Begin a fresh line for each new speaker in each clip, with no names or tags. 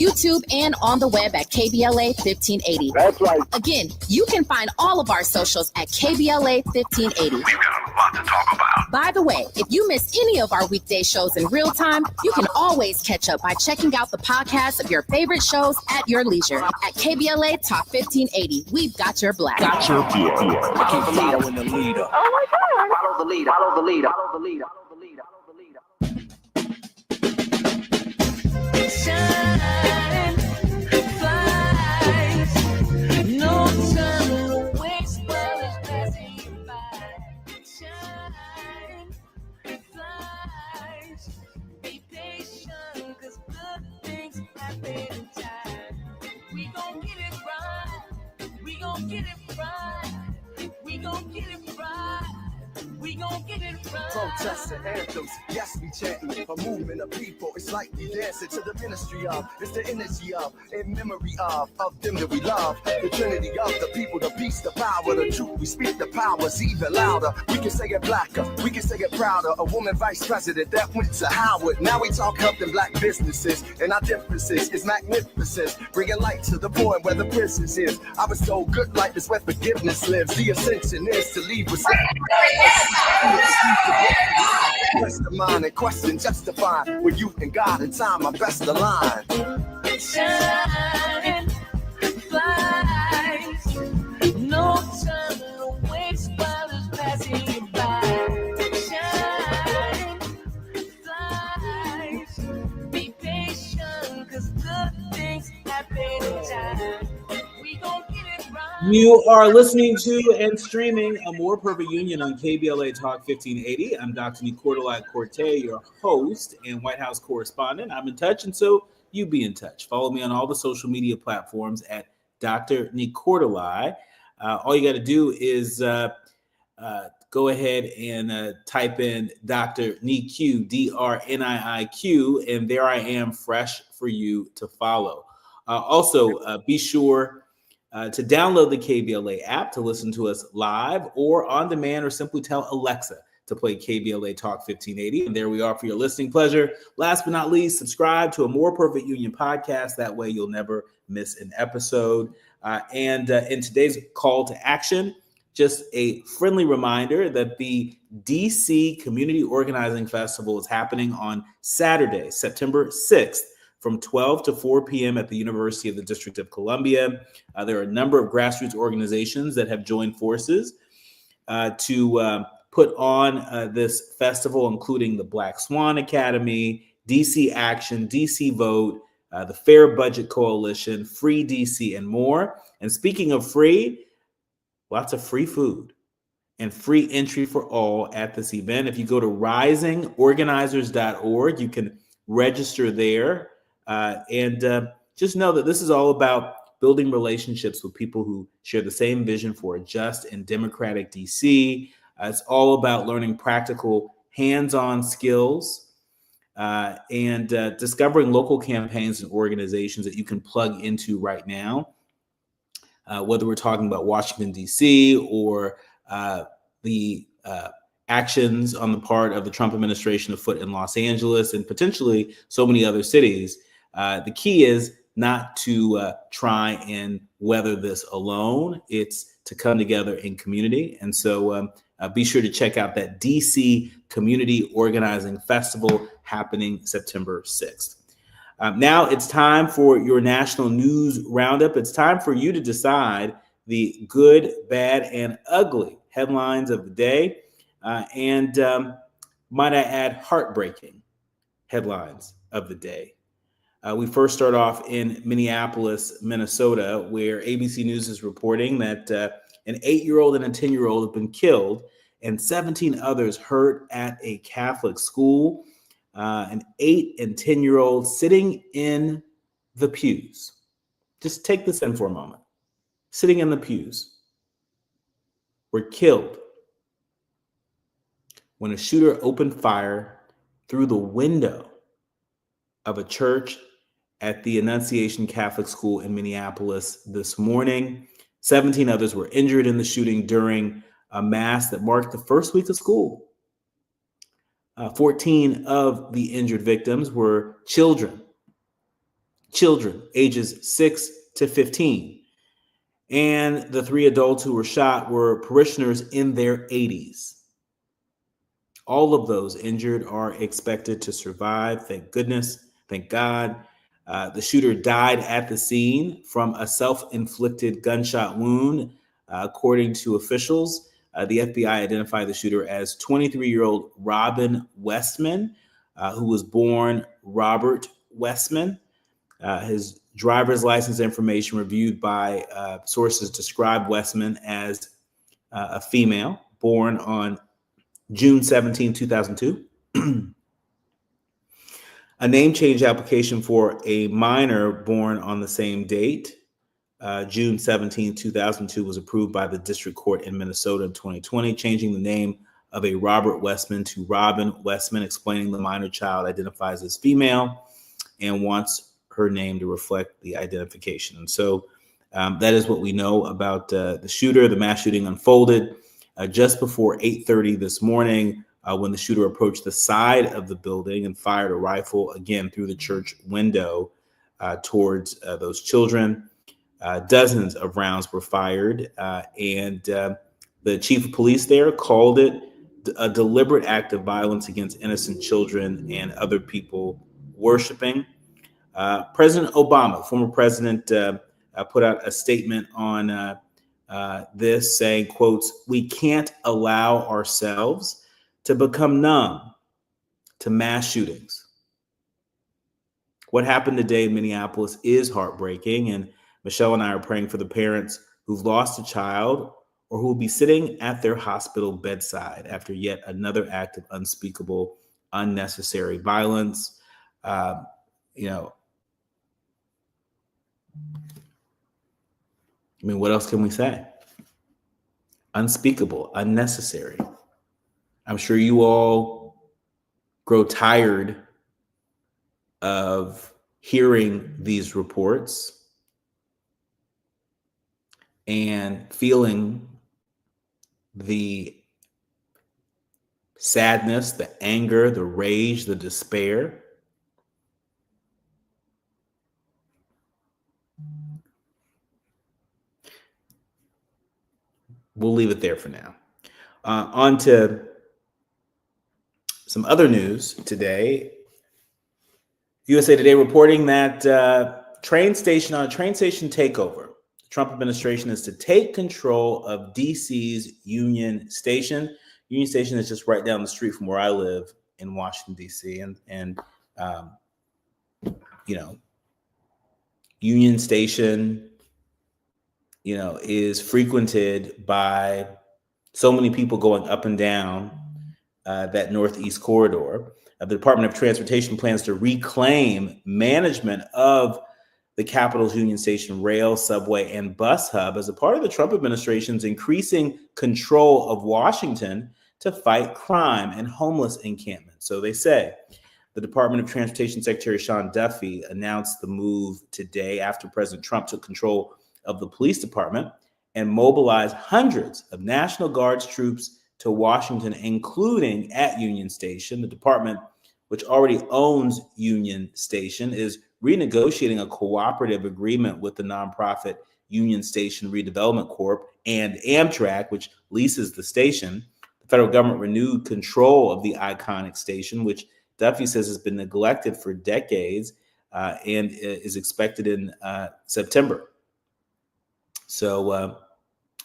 YouTube, and on the web at KBLA 1580.
That's right.
Again, you can find all of our socials at KBLA 1580.
We've got a lot to talk about.
By the way, if you miss any of our weekday shows in real time, you can always catch up by checking out the podcast of your favorite shows at your leisure. At KBLA Talk 1580, we've got your black.
Got your black.
Keep following the leader. Oh my God. Follow the leader. Follow the leader. Follow the leader. Follow the leader.
Shine, flies, no time to waste while it's passing you by. Shine, flies, be patient, 'cause good things happen in time. We gon' get it right, we gon' get it right, we gon' get it right. We gon' get it right.
Protests and anthems, yes, we chanting. A movement of people, it's like we dancing to the ministry of. It's the energy of, in memory of them that we love. The trinity of the people, the peace, the power, the truth. We speak the powers even louder. We can say it blacker, we can say it prouder. A woman vice president that went to Howard. Now we talk helping black businesses, and our differences is magnificent. Bringing light to the point where the prisons is. I was told good life is where forgiveness lives. The ascension is to leave with Press the mind and question justify with you and God in time my best align.
Shine, flies, no time to waste while it's passing you by. Shine, flies, be patient, 'cause good things happen in time. We gon' get it right.
You are listening to and streaming A More Perfect Union on KBLA Talk 1580. I'm Dr. Nii-Quartelai, your host and White House correspondent. I'm in touch, and so you be in touch. Follow me on all the social media platforms at Dr. Nii-Quartelai. All you got to do is go ahead and type in Dr. Nii-Q, DRNIIQ, and there I am, fresh for you to follow. Also, be sure to download the KBLA app to listen to us live or on demand, or simply tell Alexa to play KBLA Talk 1580. And there we are for your listening pleasure. Last but not least, subscribe to A More Perfect Union podcast. That way you'll never miss an episode. And in today's call to action, just a friendly reminder that the DC Community Organizing Festival is happening on Saturday, September 6th. From 12 to 4 p.m. at the University of the District of Columbia. There are a number of grassroots organizations that have joined forces to put on this festival, including the Black Swan Academy, DC Action, DC Vote, the Fair Budget Coalition, Free DC, and more. And speaking of free, lots of free food and free entry for all at this event. If you go to risingorganizers.org, you can register there. Just know that this is all about building relationships with people who share the same vision for a just and democratic DC. It's all about learning practical hands-on skills and discovering local campaigns and organizations that you can plug into right now, whether we're talking about Washington, D.C., or the actions on the part of the Trump administration afoot in Los Angeles and potentially so many other cities. The key is not to try and weather this alone. It's to come together in community. And so be sure to check out that DC Community Organizing Festival happening September 6th. Now it's time for your national news roundup. It's time for you to decide the good, bad, and ugly headlines of the day. And might I add, heartbreaking headlines of the day. We first start off in Minneapolis, Minnesota, where ABC News is reporting that an 8-year-old and a 10-year-old have been killed and 17 others hurt at a Catholic school. An 8 and 10-year-old sitting in the pews. Just take this in for a moment. Sitting in the pews were killed when a shooter opened fire through the window of a church at the Annunciation Catholic School in Minneapolis this morning. 17 others were injured in the shooting during a mass that marked the first week of school. 14 of the injured victims were children. children ages 6 to 15. And the 3 adults who were shot were parishioners in their 80s. All of those injured are expected to survive. Thank goodness. Thank God. The shooter died at the scene from a self-inflicted gunshot wound. According to officials, the FBI identified the shooter as 23-year-old Robin Westman, who was born Robert Westman. His driver's license information reviewed by sources described Westman as a female born on June 17, 2002. A name change application for a minor born on the same date, June 17, 2002, was approved by the district court in Minnesota in 2020, changing the name of a Robert Westman to Robin Westman, explaining the minor child identifies as female and wants her name to reflect the identification. And so that is what we know about the shooter. The mass shooting unfolded just before 8:30 this morning when the shooter approached the side of the building and fired a rifle again through the church window towards those children. Dozens of rounds were fired, and the chief of police there called it a deliberate act of violence against innocent children and other people worshiping. President Obama, former president, put out a statement on this saying, quotes, "We can't allow ourselves to become numb to mass shootings. What happened today in Minneapolis is heartbreaking, and Michelle and I are praying for the parents who've lost a child or who will be sitting at their hospital bedside after yet another act of unspeakable, unnecessary violence." What else can we say? Unspeakable, unnecessary. I'm sure you all grow tired of hearing these reports and feeling the sadness, the anger, the rage, the despair. We'll leave it there for now. On to some other news today. USA Today reporting that train station takeover. The Trump administration is to take control of DC's Union Station. Union Station is just right down the street from where I live in Washington, D.C. And Union Station, is frequented by so many people going up and down that northeast corridor. The Department of Transportation plans to reclaim management of the capital's Union Station rail, subway, and bus hub as a part of the Trump administration's increasing control of Washington to fight crime and homeless encampment. So they say. The Department of Transportation Secretary Sean Duffy announced the move today after President Trump took control of the police department and mobilized hundreds of National Guard's troops to Washington, including at Union Station. The department, which already owns Union Station, is renegotiating a cooperative agreement with the nonprofit Union Station Redevelopment Corp. And Amtrak, which leases the station. The federal government renewed control of the iconic station, which Duffy says has been neglected for decades and is expected in September. So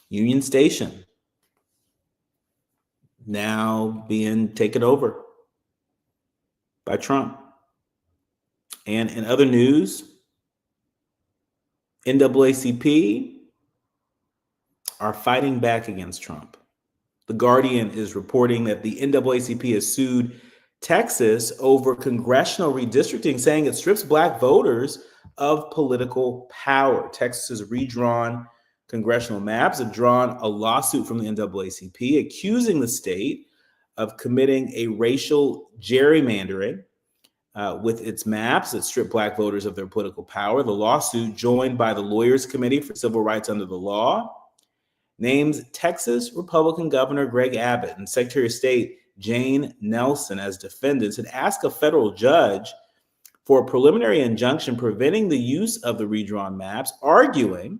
Union Station now being taken over by Trump. And in other news, NAACP are fighting back against Trump. The Guardian is reporting that the NAACP has sued Texas over congressional redistricting, saying it strips Black voters of political power. Texas's redrawn congressional maps have drawn a lawsuit from the NAACP accusing the state of committing a racial gerrymandering with its maps that strip Black voters of their political power. The lawsuit, joined by the Lawyers Committee for Civil Rights Under the Law, names Texas Republican Governor Greg Abbott and Secretary of State Jane Nelson as defendants and asked a federal judge for a preliminary injunction preventing the use of the redrawn maps, arguing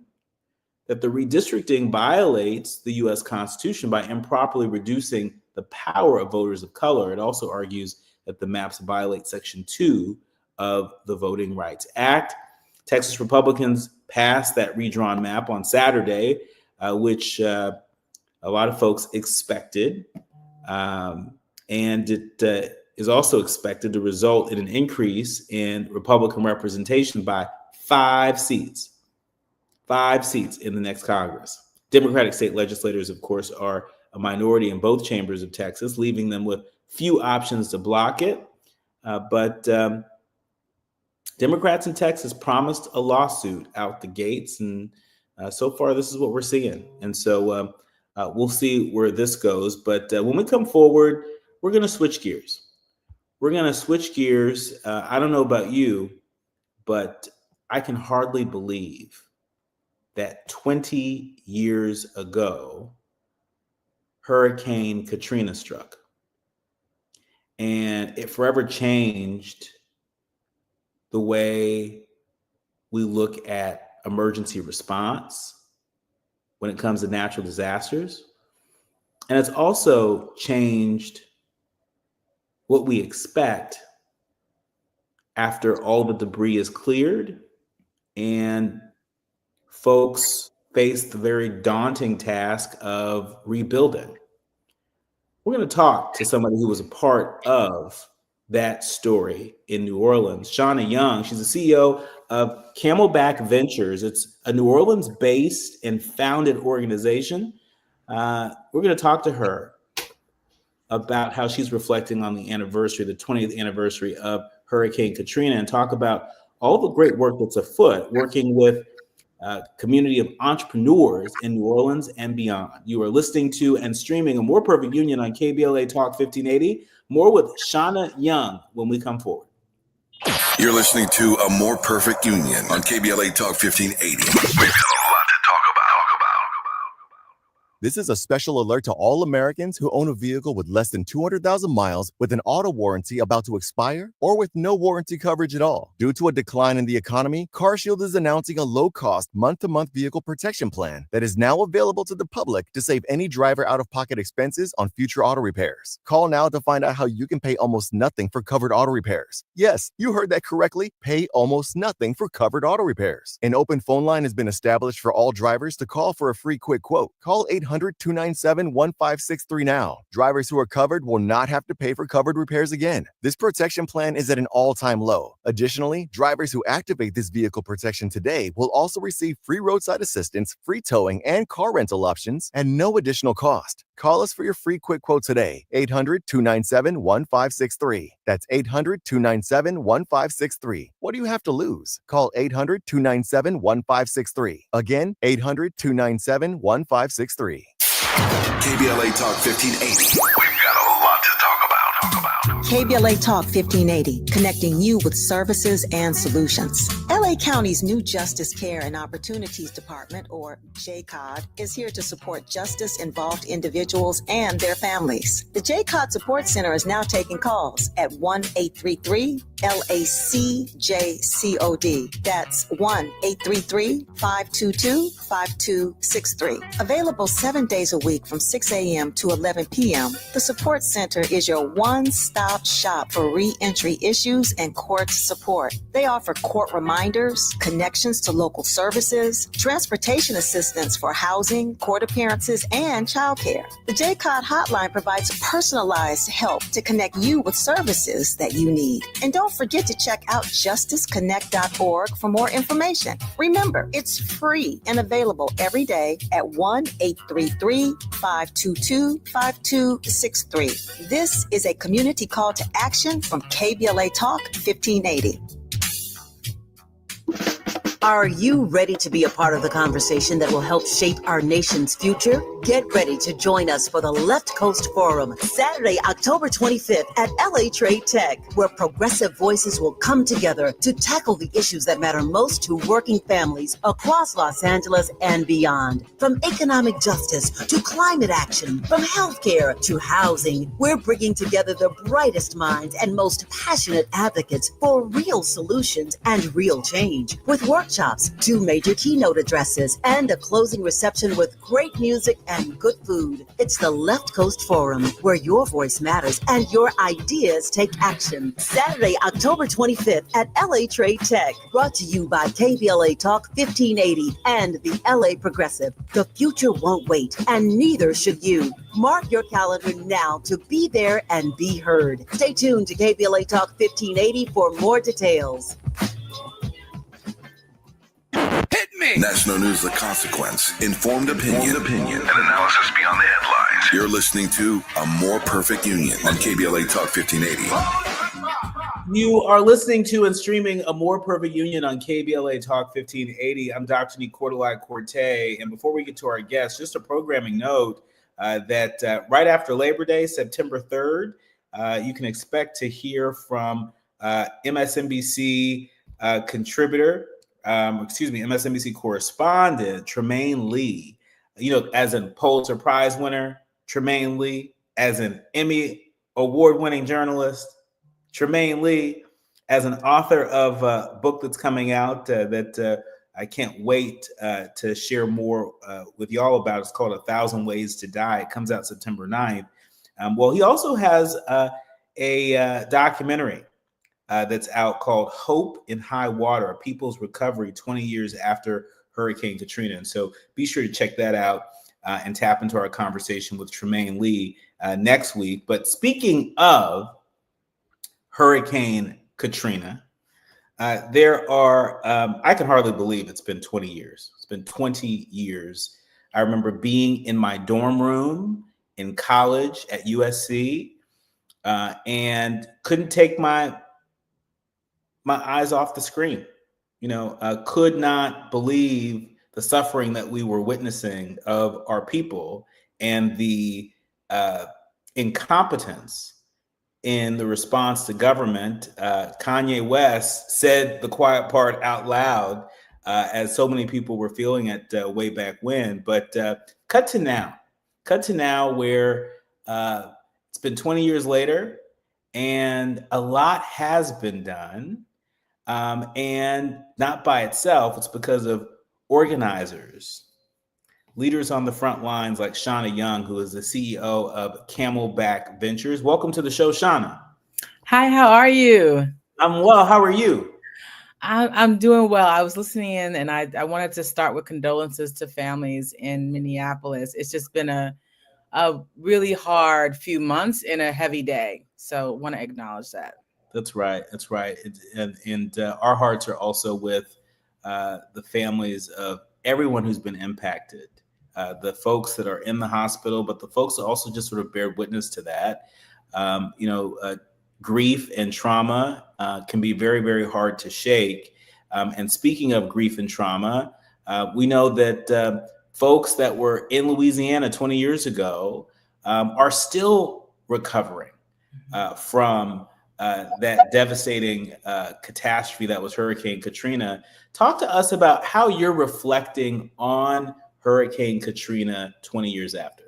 that the redistricting violates the U.S. Constitution by improperly reducing the power of voters of color. It also argues that the maps violate Section 2 of the Voting Rights Act. Texas Republicans passed that redrawn map on Saturday, which a lot of folks expected. And it is also expected to result in an increase in Republican representation by 5 seats. 5 seats in the next Congress. Democratic state legislators, of course, are a minority in both chambers of Texas, leaving them with few options to block it. But Democrats in Texas promised a lawsuit out the gates, and so far this is what we're seeing. And so we'll see where this goes. But when we come forward, we're going to switch gears. We're going to switch gears. I don't know about you, but I can hardly believe that 20 years ago, Hurricane Katrina struck. And it forever changed the way we look at emergency response when it comes to natural disasters. And it's also changed what we expect after all the debris is cleared and folks face the very daunting task of rebuilding. We're going to talk to somebody who was a part of that story in New Orleans. Shawna Young, she's the CEO of Camelback Ventures. It's a New Orleans-based and founded organization. We're going to talk to her about how she's reflecting on the anniversary, the 20th anniversary of Hurricane Katrina, and talk about all the great work that's afoot, working with a community of entrepreneurs in New Orleans and beyond. You are listening to and streaming A More Perfect Union on KBLA Talk 1580. More with Shawna Young when we come forward.
You're listening to A More Perfect Union on KBLA Talk 1580. We've got a lot to talk about.
This is a special alert to all Americans who own a vehicle with less than 200,000 miles with an auto warranty about to expire or with no warranty coverage at all. Due to a decline in the economy, CarShield is announcing a low-cost month-to-month vehicle protection plan that is now available to the public to save any driver out-of-pocket expenses on future auto repairs. Call now to find out how you can pay almost nothing for covered auto repairs. Yes, you heard that correctly. Pay almost nothing for covered auto repairs. An open phone line has been established for all drivers to call for a free quick quote. Call 800-297-1563 now. Drivers who are covered will not have to pay for covered repairs again. This protection plan is at an all-time low. Additionally, drivers who activate this vehicle protection today will also receive free roadside assistance, free towing, and car rental options at no additional cost. Call us for your free quick quote today. 800-297-1563. That's 800-297-1563. What do you have to lose? Call 800-297-1563. Again, 800-297-1563.
KBLA Talk 1580. We've got a lot to talk about.
KBLA Talk 1580, connecting you with services and solutions. LA County's new Justice Care and Opportunities Department, or JCOD, is here to support justice-involved individuals and their families. The JCOD Support Center is now taking calls at 1-833-LACJCOD. That's 1-833-522-5263. Available 7 days a week from 6 a.m. to 11 p.m., the Support Center is your one-stop shop for re-entry issues and court support. They offer court reminders, connections to local services, transportation assistance for housing, court appearances, and childcare. The JCOD hotline provides personalized help to connect you with services that you need. And don't forget to check out justiceconnect.org for more information. Remember, it's free and available every day at 1-833-522-5263. This is a community call to action from KBLA Talk 1580.
Are you ready to be a part of the conversation that will help shape our nation's future? Get ready to join us for the Left Coast Forum, Saturday, October 25th at LA Trade Tech, where progressive voices will come together to tackle the issues that matter most to working families across Los Angeles and beyond. From economic justice to climate action, from healthcare to housing, we're bringing together the brightest minds and most passionate advocates for real solutions and real change. With workshops, 2 major keynote addresses, and a closing reception with great music and good food. It's the Left Coast Forum, where your voice matters and your ideas take action. Saturday, October 25th at LA Trade Tech. Brought to you by KBLA Talk 1580 and the LA Progressive. The future won't wait, and neither should you. Mark your calendar now to be there and be heard. Stay tuned to KBLA Talk 1580 for more details.
Hit me! National news, the consequence, informed opinion, and analysis beyond the headlines. You're listening to A More Perfect Union on KBLA Talk 1580.
You are listening to and streaming A More Perfect Union on KBLA Talk 1580. I'm Dr. Nii-Quartelai, and before we get to our guests, just a programming note that right after Labor Day, September 3rd, you can expect to hear from MSNBC MSNBC correspondent Tremaine Lee, as a Pulitzer Prize winner, Tremaine Lee, as an Emmy award-winning journalist, Tremaine Lee, as an author of a book that's coming out that I can't wait to share more with y'all about. It's called 1,000 Ways to Die. It comes out September 9th. Well, he also has a documentary that's out called Hope in High Water, A People's Recovery 20 years after Hurricane Katrina. And so be sure to check that out and tap into our conversation with Tremaine Lee next week. But speaking of Hurricane Katrina, there are, I can hardly believe it's been 20 years. It's been 20 years. I remember being in my dorm room in college at USC and couldn't take my eyes off the screen. Could not believe the suffering that we were witnessing of our people and the incompetence in the response to government. Kanye West said the quiet part out loud, as so many people were feeling it way back when. But cut to now where it's been 20 years later and a lot has been done. And not by itself, it's because of organizers, leaders on the front lines like Shawna Young, who is the CEO of Camelback Ventures. Welcome to the show, Shawna.
Hi, how are you?
I'm well. How are you?
I'm doing well. I was listening in, and I wanted to start with condolences to families in Minneapolis. It's just been a really hard few months and a heavy day. So I want to acknowledge that.
That's right. And our hearts are also with the families of everyone who's been impacted, the folks that are in the hospital, but the folks that also just sort of bear witness to that. Grief and trauma can be very, very hard to shake. And speaking of grief and trauma, we know that folks that were in Louisiana 20 years ago are still recovering from that devastating catastrophe that was Hurricane Katrina. Talk to us about how you're reflecting on Hurricane Katrina 20 years after.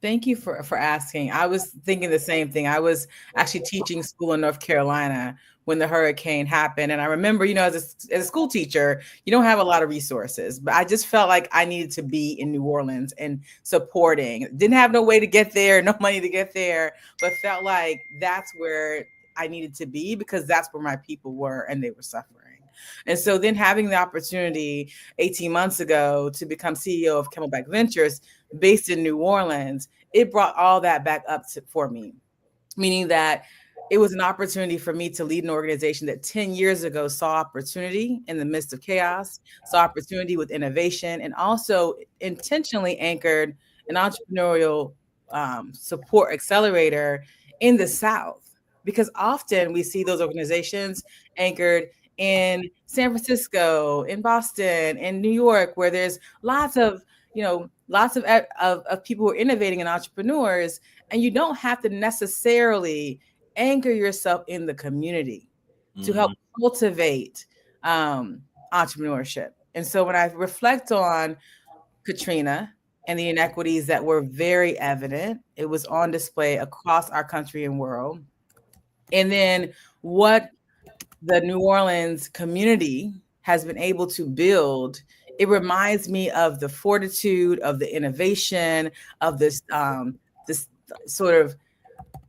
Thank you for asking. I was thinking the same thing. I was actually teaching school in North Carolina when the hurricane happened. And I remember, as a school teacher, you don't have a lot of resources, but I just felt like I needed to be in New Orleans and supporting. Didn't have no way to get there, no money to get there, but felt like that's where I needed to be because that's where my people were and they were suffering. And so then having the opportunity 18 months ago to become CEO of Camelback Ventures based in New Orleans, it brought all that back up for me, meaning that it was an opportunity for me to lead an organization that 10 years ago saw opportunity in the midst of chaos, saw opportunity with innovation, and also intentionally anchored an entrepreneurial support accelerator in the South. Because often we see those organizations anchored in San Francisco, in Boston, in New York, where there's lots of people who are innovating and entrepreneurs, and you don't have to necessarily anchor yourself in the community to help cultivate entrepreneurship. And so when I reflect on Katrina and the inequities that were very evident, it was on display across our country and world. And then what the New Orleans community has been able to build, it reminds me of the fortitude, of the innovation, of this sort of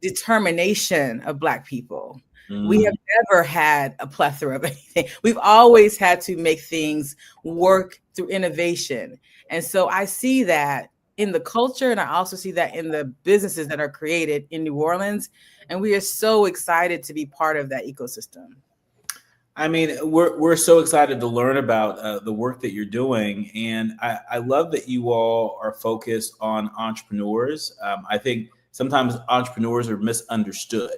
determination of Black people. We have never had a plethora of anything. We've always had to make things work through innovation. And so I see that in the culture, and I also see that in the businesses that are created in New Orleans. And we are so excited to be part of that ecosystem.
I mean, we're so excited to learn about the work that you're doing. And I love that you all are focused on entrepreneurs. I think sometimes entrepreneurs are misunderstood.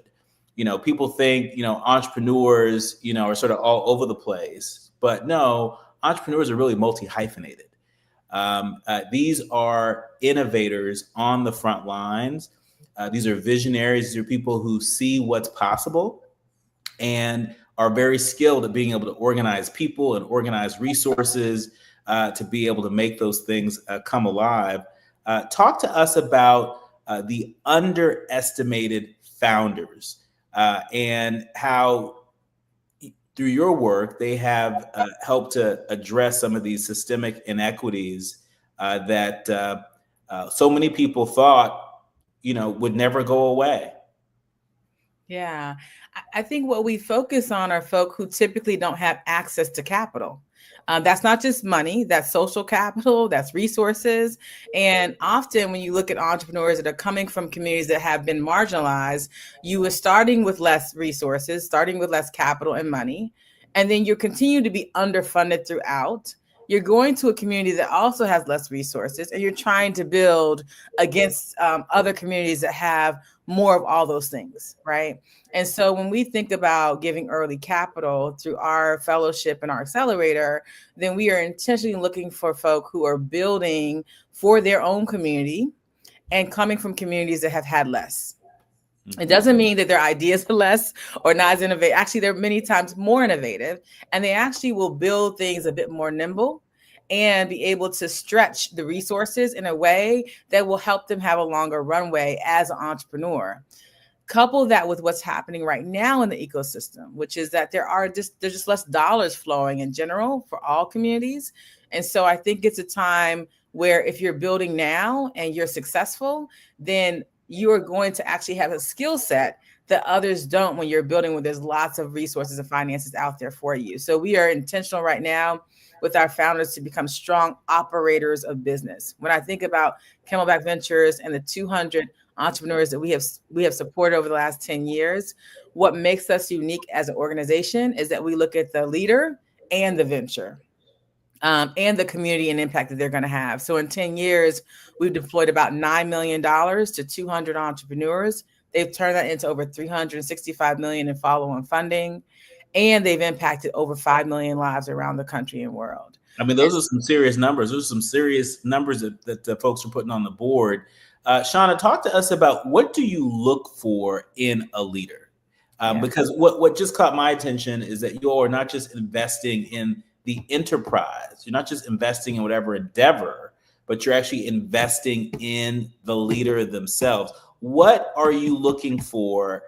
People think, entrepreneurs, are sort of all over the place. But no, entrepreneurs are really multi-hyphenated. These are innovators on the front lines. These are visionaries. These are people who see what's possible and are very skilled at being able to organize people and organize resources to be able to make those things come alive. Talk to us about the underestimated founders and how through your work, they have helped to address some of these systemic inequities that so many people thought, would never go away.
Yeah, I think what we focus on are folk who typically don't have access to capital. That's not just money, that's social capital, that's resources. And often when you look at entrepreneurs that are coming from communities that have been marginalized, you are starting with less resources, starting with less capital and money, and then you continue to be underfunded throughout. You're going to a community that also has less resources, and you're trying to build against other communities that have more of all those things, right? And so when we think about giving early capital through our fellowship and our accelerator, then we are intentionally looking for folk who are building for their own community and coming from communities that have had less. It doesn't mean that their ideas are less or not as innovative. Actually, they're many times more innovative, and they actually will build things a bit more nimble and be able to stretch the resources in a way that will help them have a longer runway as an entrepreneur. Couple that with what's happening right now in the ecosystem, which is that there's just less dollars flowing in general for all communities. And so I think it's a time where if you're building now and you're successful, then you are going to actually have a skill set that others don't when you're building, when there's lots of resources and finances out there for you. So we are intentional right now with our founders to become strong operators of business. When I think about Camelback Ventures and the 200 entrepreneurs that we have supported over the last 10 years, what makes us unique as an organization is that we look at the leader and the venture. And the community and impact that they're going to have. So in 10 years, we've deployed about $9 million to 200 entrepreneurs. They've turned that into over $365 million in follow-on funding, and they've impacted over 5 million lives around the country and world.
I mean, those are some serious numbers. Those are some serious numbers that the folks are putting on the board. Shawna, talk to us about what do you look for in a leader? Because what just caught my attention is that you all are not just investing in the enterprise. You're not just investing in whatever endeavor, but you're actually investing in the leader themselves. What are you looking for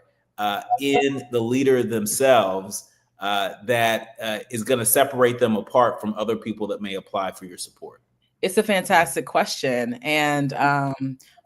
in the leader themselves that is going to separate them apart from other people that may apply for your support?
It's a fantastic question. And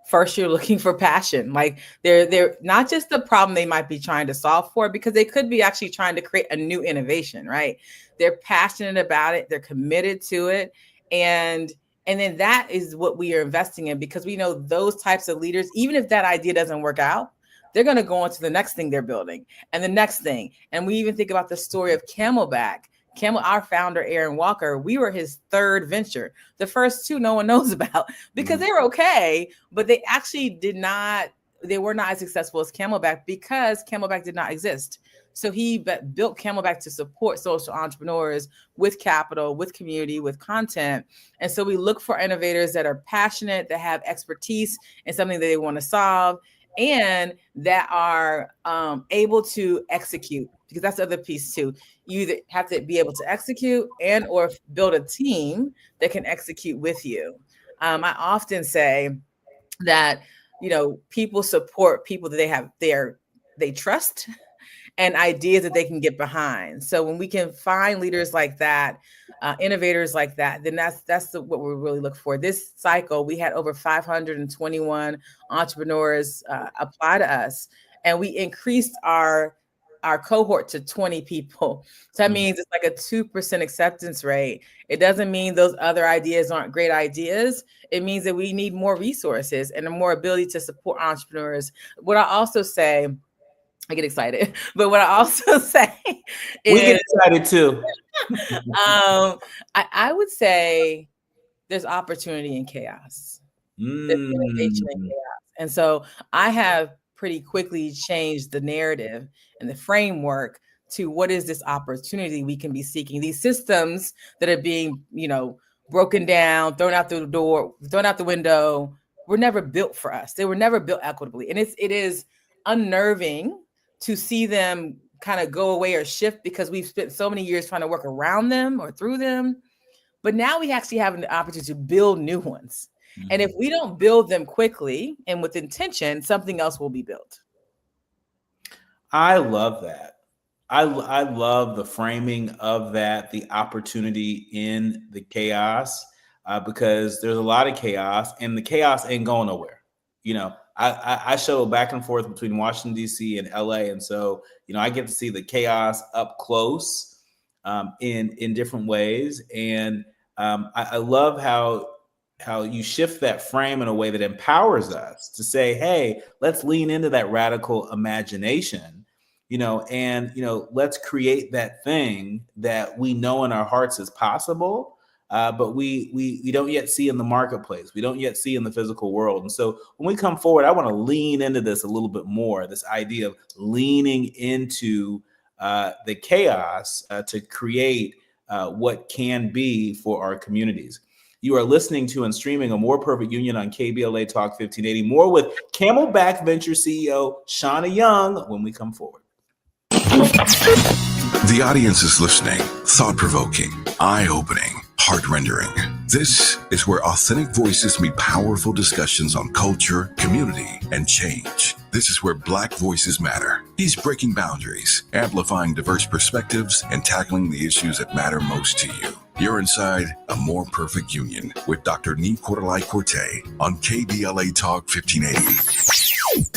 first, you're looking for passion. Like they're not just the problem they might be trying to solve for, because they could be actually trying to create a new innovation, right? They're passionate about it. They're committed to it. And then that is what we are investing in, because we know those types of leaders, even if that idea doesn't work out, they're going to go on to the next thing they're building and the next thing. And we even think about the story of Camelback. Our founder, Aaron Walker, we were his third venture. The first two no one knows about because they were okay, but they actually they were not as successful as Camelback because Camelback did not exist. So he built Camelback to support social entrepreneurs with capital, with community, with content. And so we look for innovators that are passionate, that have expertise in something that they want to solve, and that are able to execute, because that's the other piece too. You either have to be able to execute and or build a team that can execute with you. I often say that, people support people that they trust and ideas that they can get behind. So when we can find leaders like that, innovators like that, then that's what we really look for. This cycle, we had over 521 entrepreneurs apply to us, and we increased our cohort to 20 people. So that means it's like a 2% acceptance rate. It doesn't mean those other ideas aren't great ideas. It means that we need more resources and more ability to support entrepreneurs. What I also say, I get excited, but what I also say is,
we get excited too.
I would say there's opportunity in chaos. There's innovation in chaos. And so I have pretty quickly changed the narrative and the framework to what is this opportunity we can be seeking. These systems that are being, broken down, thrown out the door, thrown out the window, were never built for us. They were never built equitably. And it is unnerving to see them kind of go away or shift, because we've spent so many years trying to work around them or through them. But now we actually have an opportunity to build new ones. Mm-hmm. And if we don't build them quickly and with intention, something else will be built.
I love that. I love the framing of that, the opportunity in the chaos, because there's a lot of chaos, and the chaos ain't going nowhere. I show back and forth between Washington, D.C. and L.A. And so, I get to see the chaos up close in different ways. And I love how you shift that frame in a way that empowers us to say, hey, let's lean into that radical imagination, and, let's create that thing that we know in our hearts is possible. But we don't yet see in the marketplace. We don't yet see in the physical world. And so when we come forward, I want to lean into this a little bit more, this idea of leaning into the chaos to create what can be for our communities. You are listening to and streaming A More Perfect Union on KBLA Talk 1580. More with Camelback Venture CEO Shawna Young when we come forward.
The audience is listening, thought-provoking, eye-opening, heart-rendering. This is where authentic voices meet powerful discussions on culture, community, and change. This is where Black voices matter. He's breaking boundaries, amplifying diverse perspectives, and tackling the issues that matter most to you. You're inside A More Perfect Union with Dr. Nii-Quartelai on KBLA Talk 1580.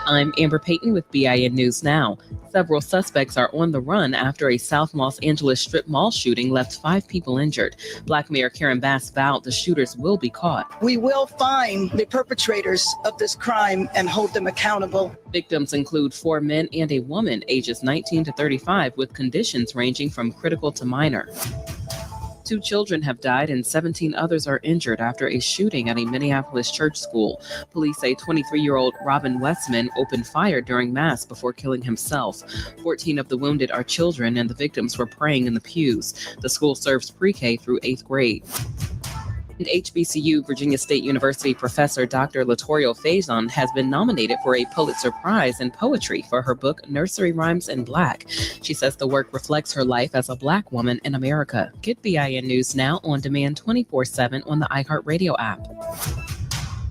I'm Amber Payton with BIN News Now. Several suspects are on the run after a South Los Angeles strip mall shooting left 5 people injured. Black Mayor Karen Bass vowed the shooters will be caught.
We will find the perpetrators of this crime and hold them accountable.
Victims include 4 men and a woman ages 19 to 35 with conditions ranging from critical to minor. 2 children have died and 17 others are injured after a shooting at a Minneapolis church school. Police say 23-year-old Robin Westman opened fire during Mass before killing himself. 14 of the wounded are children, and the victims were praying in the pews. The school serves pre-K through 8th grade. And HBCU Virginia State University professor Dr. Latorio Faison has been nominated for a Pulitzer Prize in Poetry for her book Nursery Rhymes in Black. She says the work reflects her life as a Black woman in America. Get BIN News Now on demand 24/7 on the iHeartRadio app.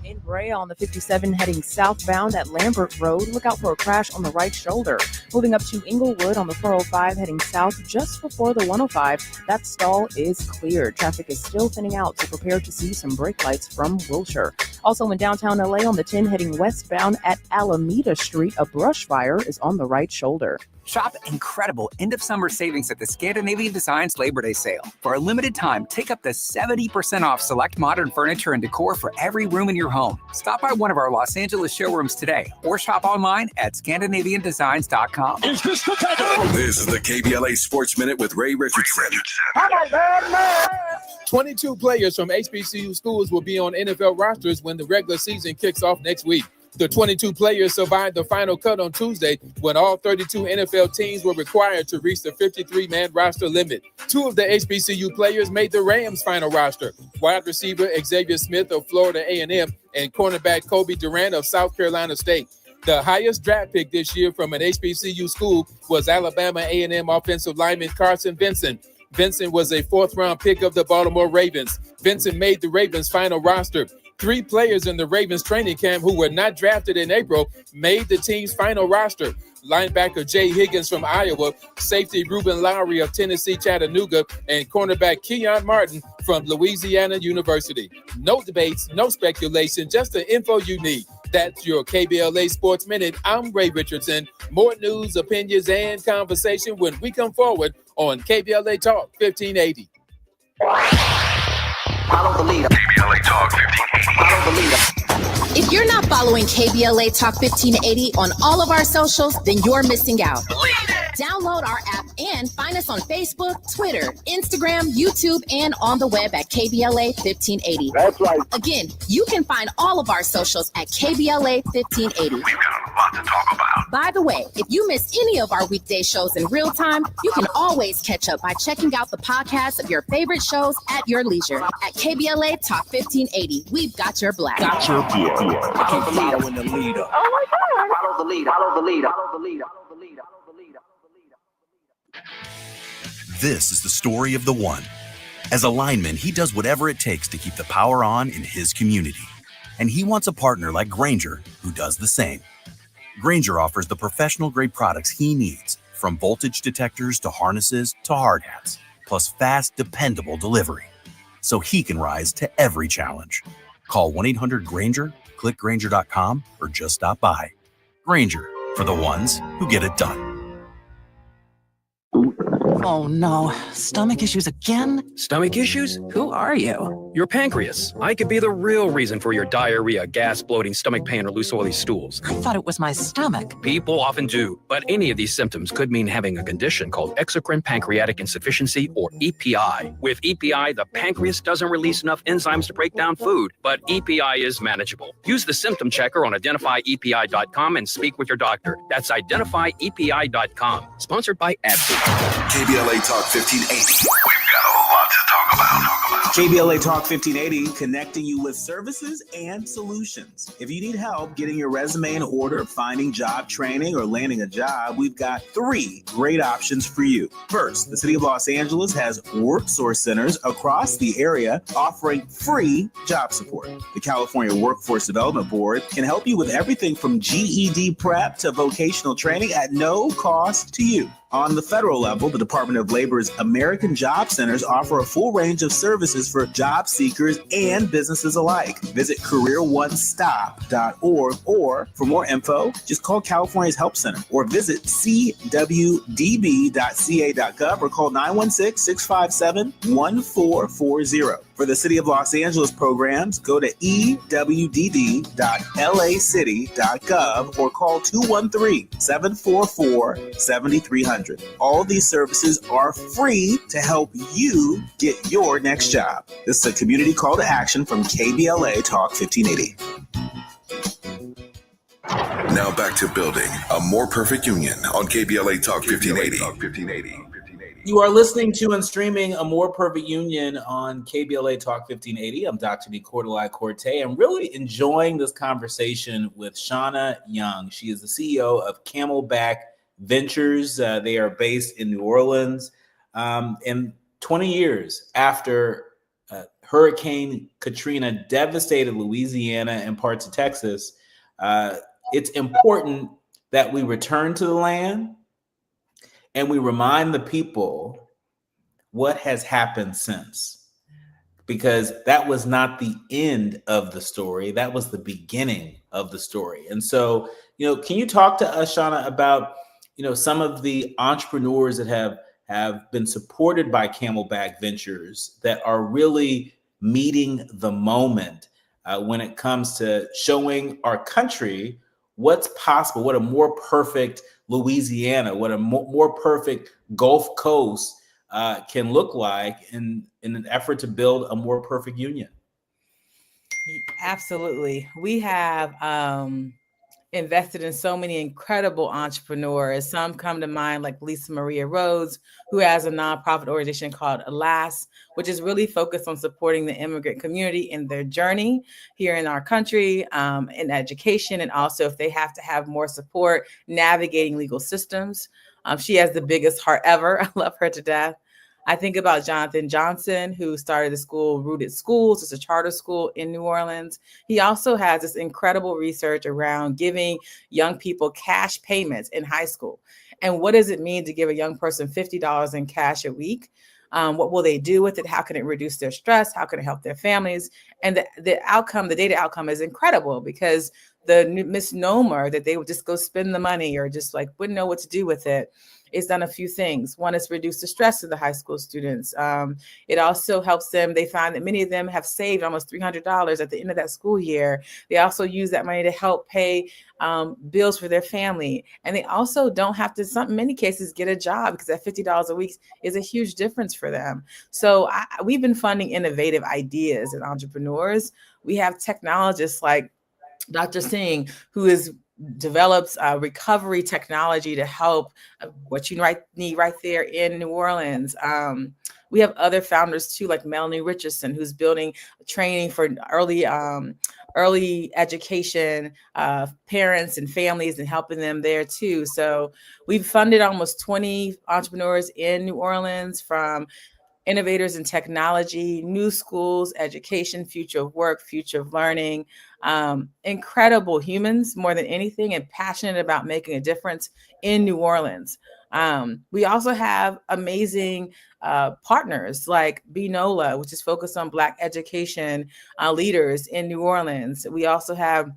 In Brea on the 57 heading southbound at Lambert Road, look out for a crash on the right shoulder. Moving up to Inglewood on the 405 heading south just before the 105, that stall is cleared. Traffic is still thinning out, so prepare to see some brake lights from Wilshire. Also in downtown LA on the 10 heading westbound at Alameda Street, a brush fire is on the right shoulder.
Shop incredible end-of-summer savings at the Scandinavian Designs Labor Day sale. For a limited time, take up to 70% off select modern furniture and decor for every room in your home. Stop by one of our Los Angeles showrooms today or shop online at ScandinavianDesigns.com.
This is the KBLA Sports Minute with Ray Richardson.
22 players from HBCU schools will be on NFL rosters when the regular season kicks off next week. The 22 players survived the final cut on Tuesday when all 32 NFL teams were required to reach the 53-man roster limit. 2 of the HBCU players made the Rams' final roster: wide receiver Xavier Smith of Florida A&M and cornerback Kobe Durant of South Carolina State. The highest draft pick this year from an HBCU school was Alabama A&M offensive lineman Carson Vincent. Vincent was a 4th-round pick of the Baltimore Ravens. Vincent made the Ravens' final roster. 3 players in the Ravens training camp who were not drafted in April made the team's final roster: linebacker Jay Higgins from Iowa, safety Ruben Lowry of Tennessee Chattanooga, and cornerback Keon Martin from Louisiana University. No debates, no speculation, just the info you need. That's your KBLA Sports Minute. I'm Ray Richardson. More news, opinions, and conversation when we come forward on KBLA Talk 1580.
Follow the leader. KBLA Talk 1580. Follow the leader.
If you're not following KBLA Talk 1580 on all of our socials, then you're missing out. Download our app and find us on Facebook, Twitter, Instagram, YouTube, and on the web at KBLA 1580.
That's right.
Again, you can find all of our socials at KBLA 1580.
We've got a lot to talk about.
By the way, if you miss any of our weekday shows in real time, you can always catch up by checking out the podcast of your favorite shows at your leisure. At KBLA Talk 1580, we've got your black.
Following the leader. Oh my God. Follow the leader. Follow the leader. Follow the leader. Follow the leader. Follow the leader.
This is the story of the one. As a lineman, he does whatever it takes to keep the power on in his community. And he wants a partner like Grainger who does the same. Grainger offers the professional-grade products he needs, from voltage detectors to harnesses to hard hats, plus fast, dependable delivery, so he can rise to every challenge. Call 1-800-GRAINGER, click Grainger.com, or just stop by. Grainger, for the ones who get it done.
Oh no, stomach issues again?
Stomach issues? Who are you? Your pancreas. I could be the real reason for your diarrhea, gas, bloating, stomach pain, or loose oily stools.
I thought it was my stomach.
People often do, but any of these symptoms could mean having a condition called exocrine pancreatic insufficiency, or EPI. With EPI, the pancreas doesn't release enough enzymes to break down food, but EPI is manageable. Use the symptom checker on identifyepi.com and speak with your doctor. That's identifyepi.com. Sponsored by AbbVie.
KBLA Talk 1580. We've got a lot to talk about.
KBLA Talk 1580, connecting you with services and solutions. If you need help getting your resume in order, finding job training, or landing a job, we've got 3 great options for you. First, the City of Los Angeles has WorkSource centers across the area offering free job support. The California Workforce Development Board can help you with everything from GED prep to vocational training at no cost to you. On the federal level, the Department of Labor's American Job Centers offer a full range of services for job seekers and businesses alike. Visit careeronestop.org, or for more info, just call California's Help Center or visit cwdb.ca.gov or call 916-657-1440. For the City of Los Angeles programs, go to ewd.lacity.gov or call 213-744-7300. All these services are free to help you get your next job. This is a community call to action from KBLA Talk 1580.
Now back to building a more perfect union on KBLA Talk 1580.
You are listening to and streaming A More Perfect Union on KBLA Talk 1580. I'm Dr. Nii-Quartelai. I'm really enjoying this conversation with Shawna Young. She is the CEO of Camelback Ventures. They are based in New Orleans. And 20 years after Hurricane Katrina devastated Louisiana and parts of Texas, it's important that we return to the land and we remind the people what has happened since, because that was not the end of the story. That was the beginning of the story. And so, can you talk to us, Shawna, about, some of the entrepreneurs that have been supported by Camelback Ventures that are really meeting the moment when it comes to showing our country what's possible, what a more perfect Louisiana, what a more perfect Gulf Coast can look like in an effort to build a more perfect union?
Absolutely. We have invested in so many incredible entrepreneurs. Some come to mind like Lisa Maria Rhodes, who has a nonprofit organization called ALAS, which is really focused on supporting the immigrant community in their journey here in our country, in education, and also if they have to have more support navigating legal systems. She has the biggest heart ever. I love her to death. I think about Jonathan Johnson, who started the school Rooted Schools. It's a charter school in New Orleans. He also has this incredible research around giving young people cash payments in high school. And what does it mean to give a young person $50 in cash a week? What will they do with it? How can it reduce their stress? How can it help their families? And the outcome, the data outcome is incredible, because the misnomer that they would just go spend the money or just like wouldn't know what to do with it, it's done a few things. One is reduce the stress of the high school students. It also helps them. They find that many of them have saved almost $300 at the end of that school year. They also use that money to help pay bills for their family. And they also don't have to, in many cases, get a job, because that $50 a week is a huge difference for them. So we've been funding innovative ideas and entrepreneurs. We have technologists like Dr. Singh, who develops recovery technology to help what you need right there in New Orleans. We have other founders too, like Melanie Richardson, who's building training for early education, parents and families, and helping them there too. So we've funded almost 20 entrepreneurs in New Orleans, from innovators in technology, new schools, education, future of work, future of learning, incredible humans more than anything, and passionate about making a difference in New Orleans. We also have amazing partners like NOLA, which is focused on Black education leaders in New Orleans. We also have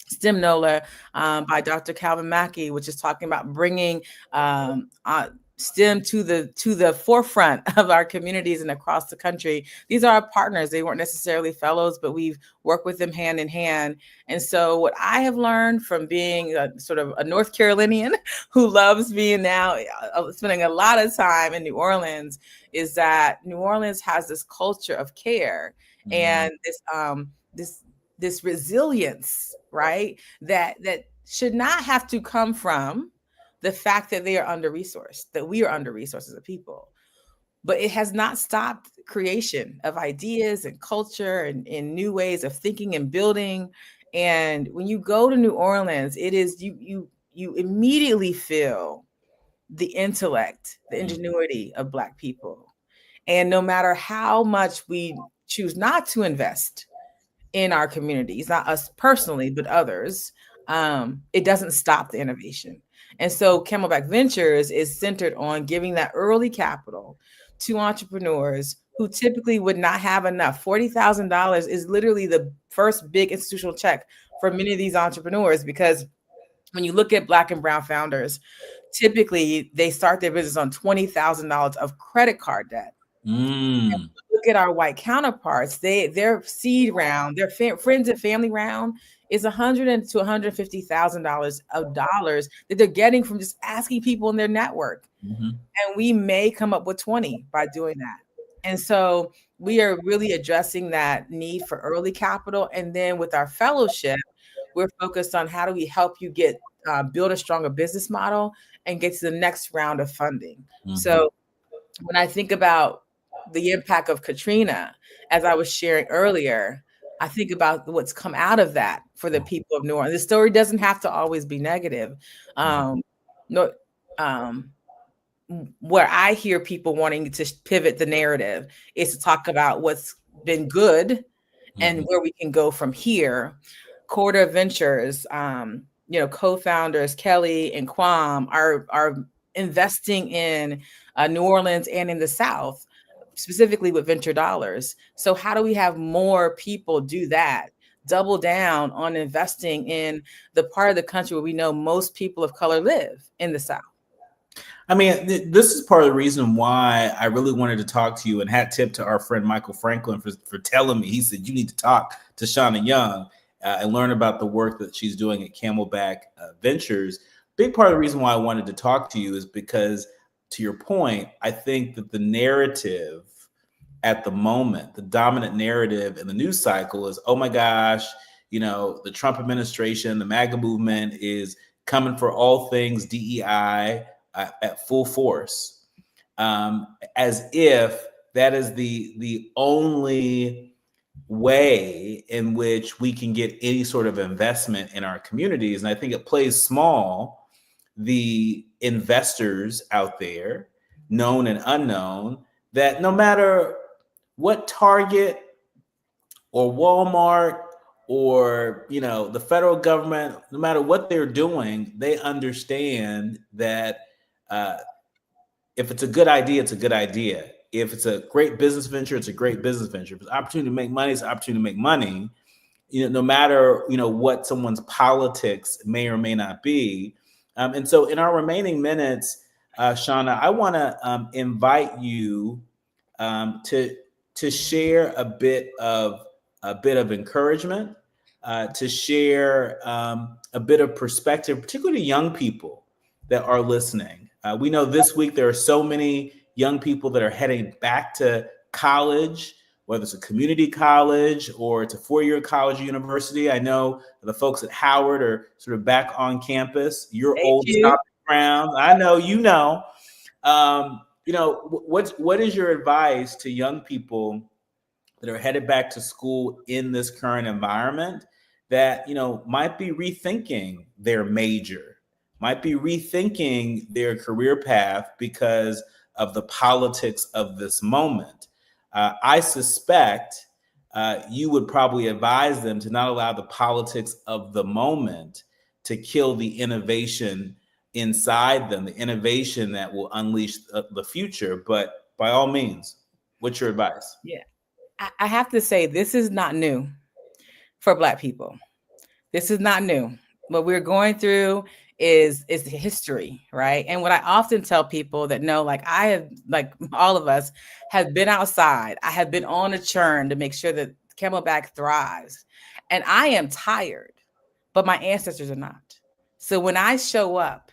STEM NOLA by Dr. Calvin Mackey, which is talking about bringing STEM to the forefront of our communities and across the country. These are our partners. They weren't necessarily fellows, but we've worked with them hand in hand. And so what I have learned from being sort of a North Carolinian who loves being now, spending a lot of time in New Orleans, is that New Orleans has this culture of care and this resilience, right? That should not have to come from the fact that they are under-resourced, that we are under-resourced as a people. But it has not stopped creation of ideas and culture and new ways of thinking and building. And when you go to New Orleans, it is you immediately feel the intellect, the ingenuity of Black people. And no matter how much we choose not to invest in our communities, not us personally, but others, it doesn't stop the innovation. And so Camelback Ventures is centered on giving that early capital to entrepreneurs who typically would not have enough. $40,000 is literally the first big institutional check for many of these entrepreneurs, because when you look at Black and Brown founders, typically they start their business on $20,000 of credit card debt. And look at our white counterparts, their seed round, their friends and family round is $100,000 to $150,000 of dollars that they're getting from just asking people in their network. And we may come up with 20 by doing that. And so we are really addressing that need for early capital. And then with our fellowship, we're focused on how do we help you build a stronger business model and get to the next round of funding. So when I think about the impact of Katrina, as I was sharing earlier, I think about what's come out of that for the people of New Orleans. The story doesn't have to always be negative. Where I hear people wanting to pivot the narrative is to talk about what's been good and where we can go from here. Quarter Ventures, co-founders Kelly and Kwam are investing in New Orleans and in the South, specifically with venture dollars. So how do we have more people do that? Double down on investing in the part of the country where we know most people of color live, in the South.
I mean, this is part of the reason why I really wanted to talk to you, and hat tip to our friend Michael Franklin for telling me. He said, you need to talk to Shawna Young and learn about the work that she's doing at Camelback Ventures. Big part of the reason why I wanted to talk to you is because, to your point, I think that the narrative at the moment, the dominant narrative in the news cycle is, oh my gosh, the Trump administration, the MAGA movement is coming for all things DEI at full force, as if that is the only way in which we can get any sort of investment in our communities. And I think it plays small the investors out there, known and unknown, that no matter what Target or Walmart or the federal government, no matter what they're doing, they understand that if it's a good idea, it's a good idea. If it's a great business venture, it's a great business venture. If it's an opportunity to make money, it's an opportunity to make money. No matter what someone's politics may or may not be. And so, in our remaining minutes, Shawna, I want to invite you to share a bit of encouragement, to share a bit of perspective, particularly young people that are listening. We know this week there are so many young people that are heading back to college, whether it's a community college or it's a four-year college or university. I know the folks at Howard are sort of back on campus. Your old stomping ground. I know what is your advice to young people that are headed back to school in this current environment that might be rethinking their major, might be rethinking their career path because of the politics of this moment? I suspect you would probably advise them to not allow the politics of the moment to kill the innovation inside them, the innovation that will unleash the future. But by all means, what's your advice?
Yeah, I have to say, this is not new for Black people. This is not new. What we're going through is history, right? And what I often tell people that know, I have, all of us have been outside. I have been on a churn to make sure that Camelback thrives. And I am tired, but my ancestors are not. So when I show up,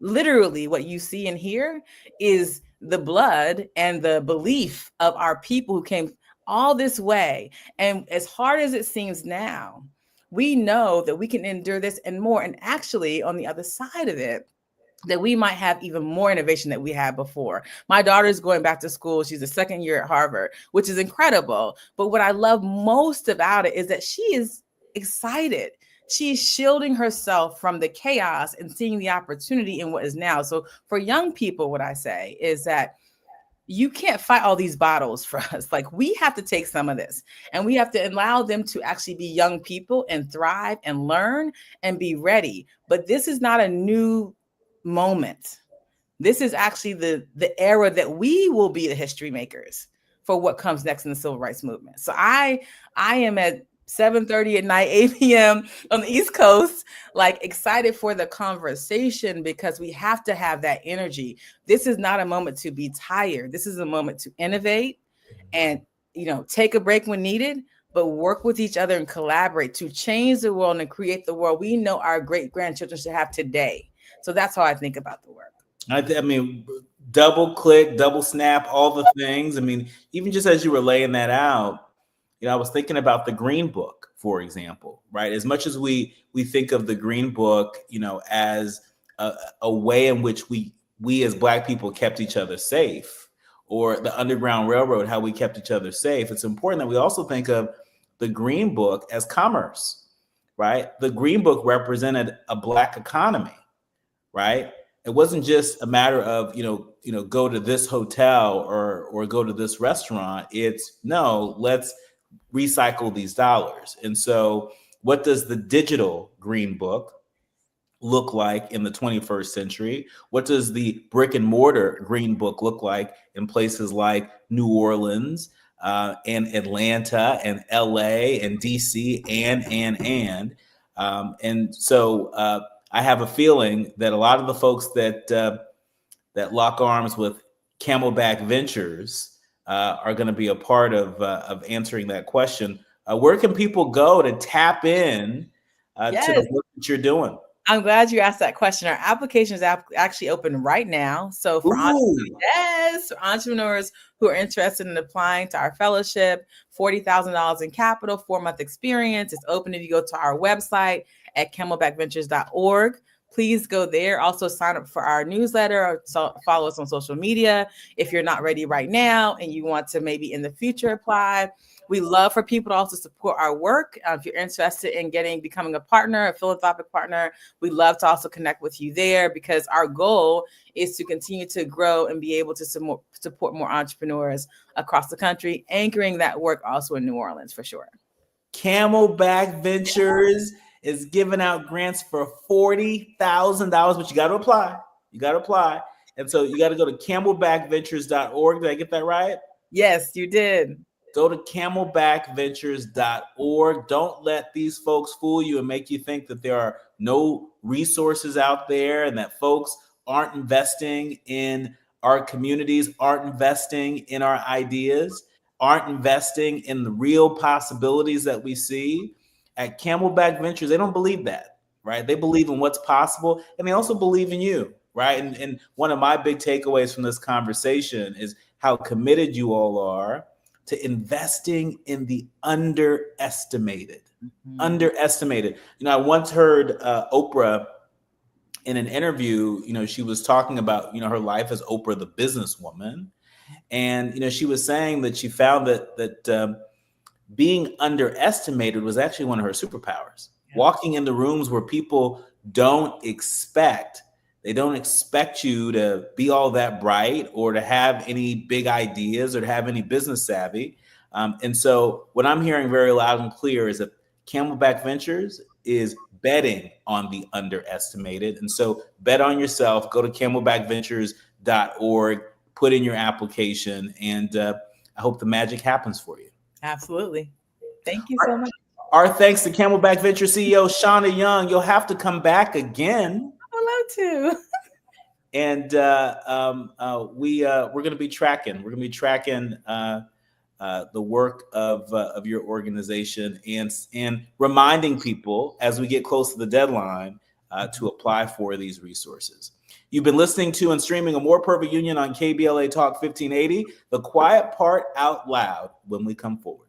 literally what you see and hear is the blood and the belief of our people who came all this way. And as hard as it seems now, we know that we can endure this and more. And actually, on the other side of it, that we might have even more innovation than we had before. My daughter's going back to school. She's a second year at Harvard, which is incredible. But what I love most about it is that she is excited. She's shielding herself from the chaos and seeing the opportunity in what is now. So for young people, what I say is that you can't fight all these battles for us. We have to take some of this and we have to allow them to actually be young people and thrive and learn and be ready. But this is not a new moment. This is actually the era that we will be the history makers for what comes next in the civil rights movement. So I am at 7:30 at night, 8 p.m. on the East Coast, excited for the conversation because we have to have that energy. This is not a moment to be tired. This is a moment to innovate and, take a break when needed, but work with each other and collaborate to change the world and create the world we know our great-grandchildren should have today. So that's how I think about the work.
I mean, double click, double snap, all the things. I mean, even just as you were laying that out, I was thinking about the Green Book, for example, right? As much as we think of the Green Book, as a way in which we as Black people kept each other safe, or the Underground Railroad, how we kept each other safe, it's important that we also think of the Green Book as commerce, right? The Green Book represented a Black economy, right? It wasn't just a matter of, go to this hotel or go to this restaurant. It's no, let's recycle these dollars. And so what does the digital Green Book look like in the 21st century? What does the brick and mortar Green Book look like in places like New Orleans and Atlanta and LA and DC and so I have a feeling that a lot of the folks that lock arms with Camelback Ventures are going to be a part of answering that question. Where can people go to tap in to the work that you're doing?
I'm glad you asked that question. Our application is actually open right now. So for entrepreneurs who are interested in applying to our fellowship, $40,000 in capital, 4-month experience. It's open if you go to our website at camelbackventures.org. Please go there. Also sign up for our newsletter or follow us on social media. If you're not ready right now and you want to maybe in the future apply, we love for people to also support our work. If you're interested in becoming a partner, a philanthropic partner, we love to also connect with you there because our goal is to continue to grow and be able to support more entrepreneurs across the country, anchoring that work also in New Orleans for sure.
Camelback Ventures is giving out grants for $40,000, but you got to apply. And so you got to go to camelbackventures.org. Did I get that right?
Yes, you did.
Go to camelbackventures.org. Don't let these folks fool you and make you think that there are no resources out there and that folks aren't investing in our communities, aren't investing in our ideas, aren't investing in the real possibilities that we see. At Camelback Ventures, they don't believe that, right? They believe in what's possible, and they also believe in you, right? And one of my big takeaways from this conversation is how committed you all are to investing in the underestimated. Underestimated. I once heard Oprah in an interview, she was talking about, her life as Oprah, the businesswoman. And, she was saying that she found that being underestimated was actually one of her superpowers. Yeah. Walking into rooms where people don't expect you to be all that bright or to have any big ideas or to have any business savvy. And so what I'm hearing very loud and clear is that Camelback Ventures is betting on the underestimated. And so bet on yourself, go to camelbackventures.org, put in your application, and I hope the magic happens for you.
Absolutely. Thank you so much.
Our thanks to Camelback Ventures CEO Shawna Young. You'll have to come back again.
I'd love to.
And we're going to be tracking. We're going to be tracking the work of your organization and reminding people as we get close to the deadline to apply for these resources. You've been listening to and streaming A More Perfect Union on KBLA Talk 1580. The quiet part out loud when we come forward.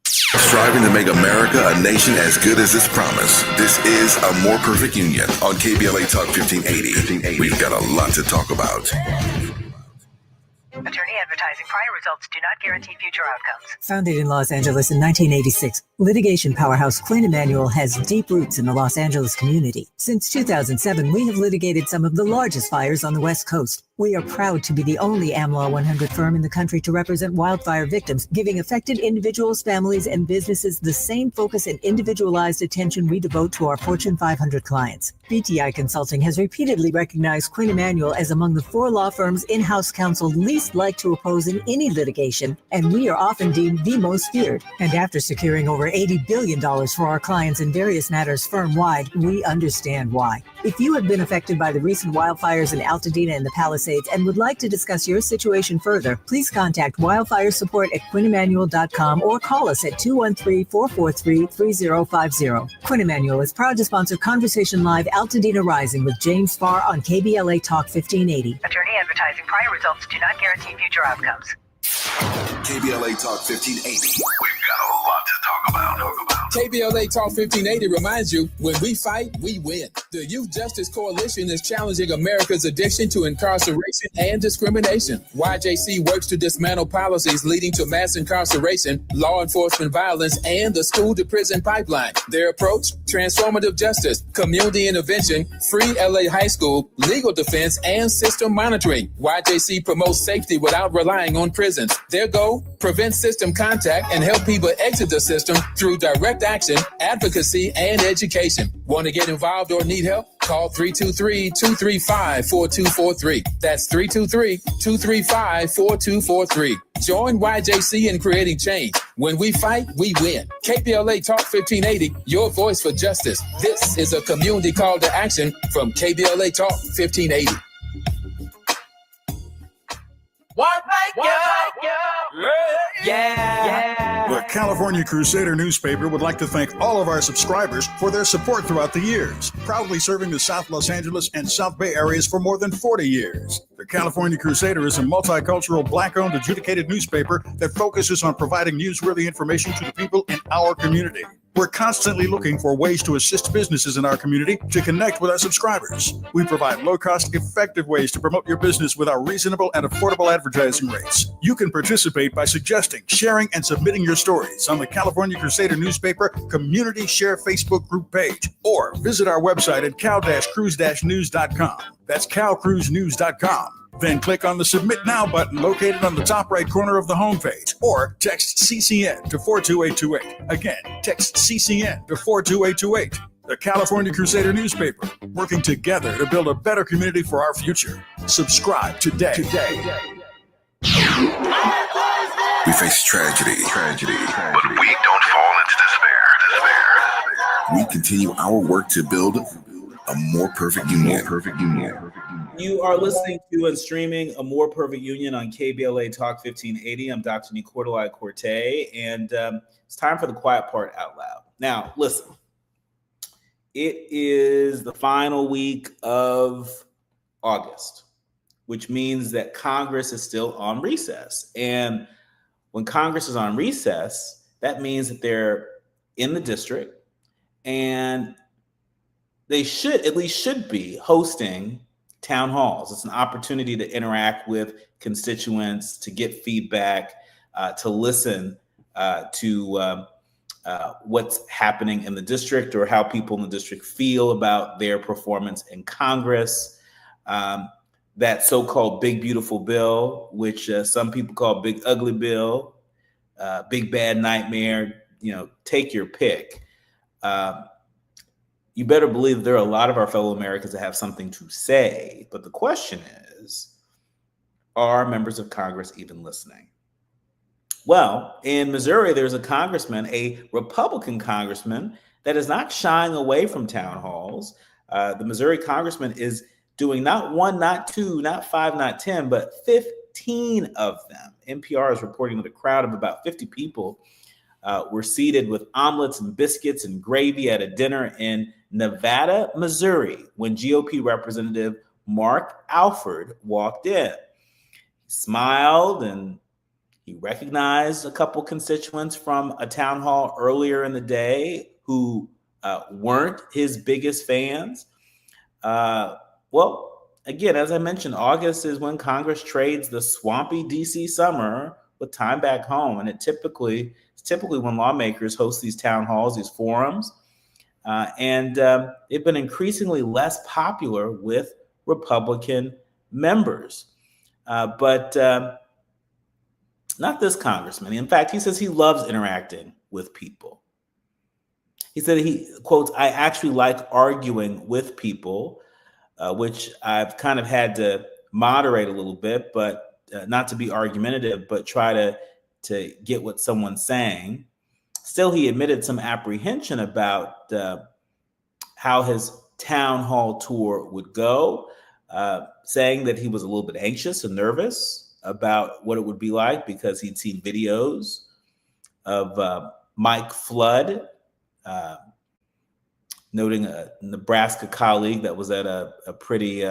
Striving to make America a nation as good as its promise. This is A More Perfect Union on KBLA Talk 1580. We've got a lot to talk about.
Attorney advertising. Prior results do not guarantee future outcomes.
Founded in Los Angeles in 1986, litigation powerhouse Quinn Emanuel has deep roots in the Los Angeles community. Since 2007, we have litigated some of the largest fires on the West Coast. We are proud to be the only AmLaw 100 firm in the country to represent wildfire victims, giving affected individuals, families, and businesses the same focus and individualized attention we devote to our Fortune 500 clients. BTI Consulting has repeatedly recognized Quinn Emanuel as among the 4 law firms in-house counsel least liked to oppose in any litigation, and we are often deemed the most feared. And after securing over $80 billion for our clients in various matters firm-wide, we understand why. If you have been affected by the recent wildfires in Altadena and the Palisades and would like to discuss your situation further, please contact wildfire support at QuinnEmanuel.com or call us at 213-443-3050. Quinn Emanuel is proud to sponsor Conversation Live Altadena Rising with James Farr on KBLA Talk 1580.
Attorney advertising. Prior results do not guarantee future outcomes.
KBLA Talk 1580. We've got a lot to talk about.
KBLA Talk 1580 reminds you, when we fight, we win. The Youth Justice Coalition is challenging America's addiction to incarceration and discrimination. YJC works to dismantle policies leading to mass incarceration, law enforcement violence, and the school-to-prison pipeline. Their approach, transformative justice, community intervention, free LA high school, legal defense, and system monitoring. YJC promotes safety without relying on prisons. Their goal, prevent system contact and help people exit the system through direct action, advocacy, and education. Want to get involved or need help? Call 323-235-4243. That's 323-235-4243. Join YJC in creating change. When we fight, we win. KBLA Talk 1580, your voice for justice. This is a community call to action from KBLA Talk 1580.
One like you. Yeah.
We're
California Crusader newspaper would like to thank all of our subscribers for their support throughout the years, proudly serving the South Los Angeles and South Bay areas for more than 40 years. The California Crusader is a multicultural, Black-owned, adjudicated newspaper that focuses on providing newsworthy information to the people in our community. We're constantly looking for ways to assist businesses in our community to connect with our subscribers. We provide low-cost, effective ways to promote your business with our reasonable and affordable advertising rates. You can participate by suggesting, sharing, and submitting your stories on the California Crusader newspaper Community Share Facebook group page, or visit our website at cal-cruise-news.com. That's calcruisenews.com. Then click on the Submit Now button located on the top right corner of the homepage, or text CCN to 42828. Again, text CCN to 42828. The California Crusader newspaper, working together to build a better community for our future. Subscribe today.
We face tragedy, but we don't fall into despair. We continue our work to build a more perfect union.
You are listening to and streaming A More Perfect Union on KBLA Talk 1580. I'm Dr. Nii-Quartelai, and it's time for the quiet part out loud. Now, listen, it is the final week of August, which means that Congress is still on recess. And when Congress is on recess, that means that they're in the district, and they should be hosting town halls. It's an opportunity to interact with constituents, to get feedback, to listen to what's happening in the district or how people in the district feel about their performance in Congress. That so-called big, beautiful bill, which some people call big, ugly bill, big, bad nightmare, take your pick. You better believe there are a lot of our fellow Americans that have something to say. But the question is, are members of Congress even listening? Well, in Missouri, there's a congressman, a Republican congressman, that is not shying away from town halls. The Missouri congressman is doing not one, not two, not five, not 10, but 15 of them. NPR is reporting that a crowd of about 50 people were seated with omelets and biscuits and gravy at a dinner in Nevada, Missouri, when GOP Representative Mark Alford walked in. He smiled and he recognized a couple constituents from a town hall earlier in the day who weren't his biggest fans. Well, again, as I mentioned, August is when Congress trades the swampy DC summer with time back home. And it's typically when lawmakers host these town halls, these forums. And they've been increasingly less popular with Republican members. But not this congressman. In fact, he says he loves interacting with people. He said he quotes, "I actually like arguing with people," which I've kind of had to moderate a little bit, but not to be argumentative, but try to get what someone's saying. Still, he admitted some apprehension about how his town hall tour would go, saying that he was a little bit anxious and nervous about what it would be like because he'd seen videos of Mike Flood, noting a Nebraska colleague that was at a pretty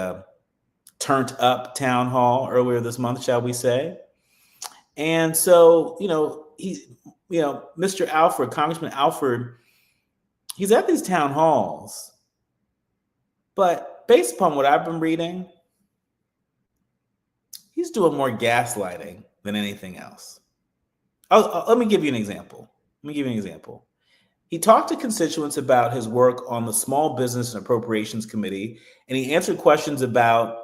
turned up town hall earlier this month, shall we say. And so, Mr. Alford, Congressman Alford, he's at these town halls, but based upon what I've been reading, he's doing more gaslighting than anything else. Let me give you an example. He talked to constituents about his work on the Small Business and Appropriations Committee, and he answered questions about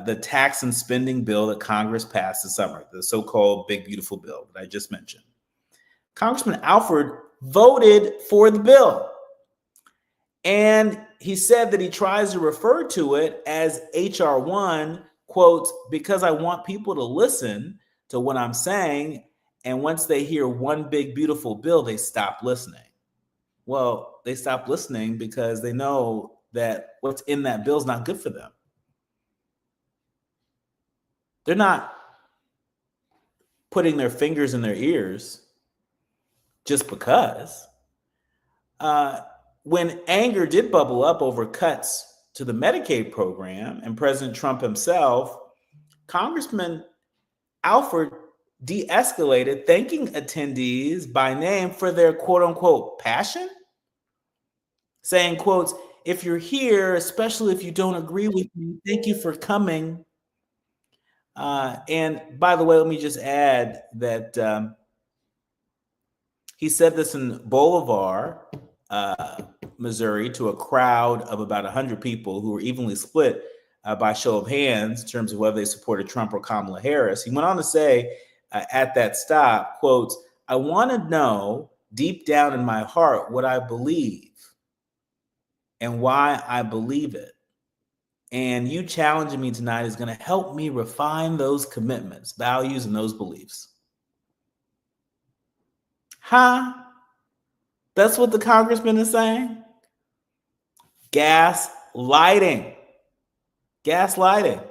the tax and spending bill that Congress passed this summer, the so-called big, beautiful bill that I just mentioned. Congressman Alford voted for the bill. And he said that he tries to refer to it as HR 1, quote, because I want people to listen to what I'm saying. And once they hear one big, beautiful bill, they stop listening. Well, they stop listening because they know that what's in that bill is not good for them. They're not putting their fingers in their ears just because. When anger did bubble up over cuts to the Medicaid program and President Trump himself, Congressman Alford de-escalated, thanking attendees by name for their quote-unquote passion, saying, quotes, "If you're here, especially if you don't agree with me, thank you for coming." And by the way, let me just add that he said this in Bolivar, Missouri, to a crowd of about 100 people who were evenly split by show of hands in terms of whether they supported Trump or Kamala Harris. He went on to say at that stop, quotes, "I want to know deep down in my heart what I believe and why I believe it. And you challenging me tonight is going to help me refine those commitments, values, and those beliefs." Huh? That's what the congressman is saying? Gaslighting. Gaslighting.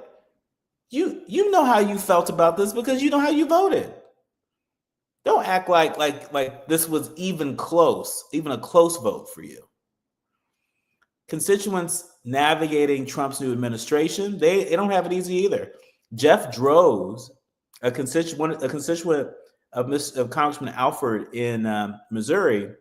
You know how you felt about this because you know how you voted. Don't act like this was even close, even a close vote for you. Constituents navigating Trump's new administration, they don't have it easy either. Jeff Droz, a constituent of Congressman Alford in Missouri,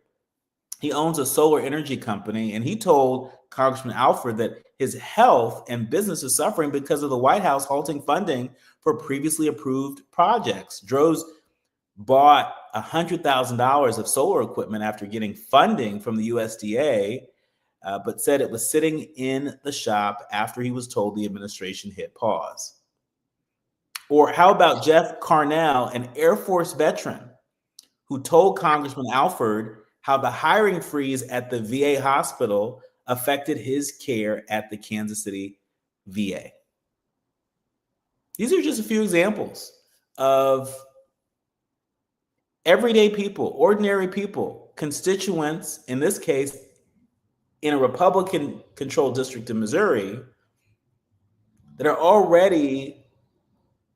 he owns a solar energy company, and he told Congressman Alford that his health and business is suffering because of the White House halting funding for previously approved projects. Droz bought $100,000 of solar equipment after getting funding from the USDA, but said it was sitting in the shop after he was told the administration hit pause. Or how about Jeff Carnell, an Air Force veteran who told Congressman Alford how the hiring freeze at the VA hospital affected his care at the Kansas City VA. These are just a few examples of everyday people, ordinary people, constituents, in this case, in a Republican-controlled district in Missouri, that are already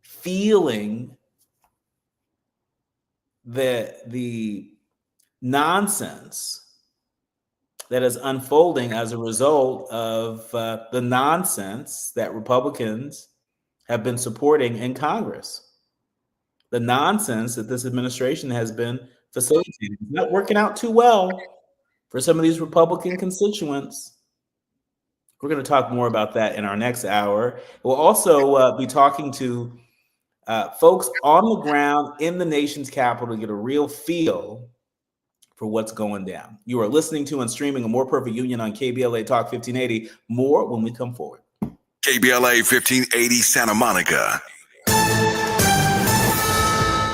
feeling the nonsense that is unfolding as a result of the nonsense that Republicans have been supporting in Congress. The nonsense that this administration has been facilitating. It's not working out too well for some of these Republican constituents. We're going to talk more about that in our next hour. We'll also be talking to folks on the ground in the nation's capital to get a real feel for what's going down. You are listening to and streaming A More Perfect Union on KBLA Talk 1580. More when we come forward.
KBLA 1580 Santa Monica.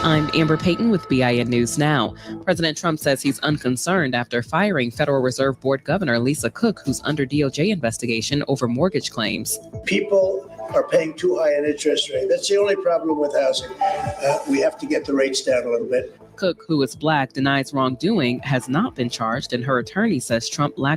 I'm Amber Payton with BIN News Now. President Trump says he's unconcerned after firing Federal Reserve Board Governor Lisa Cook, who's under DOJ investigation over mortgage claims.
People are paying too high an interest rate. That's the only problem with housing. We have to get the rates down a little bit.
Cook, who is Black, denies wrongdoing, has not been charged, and her attorney says Trump lacked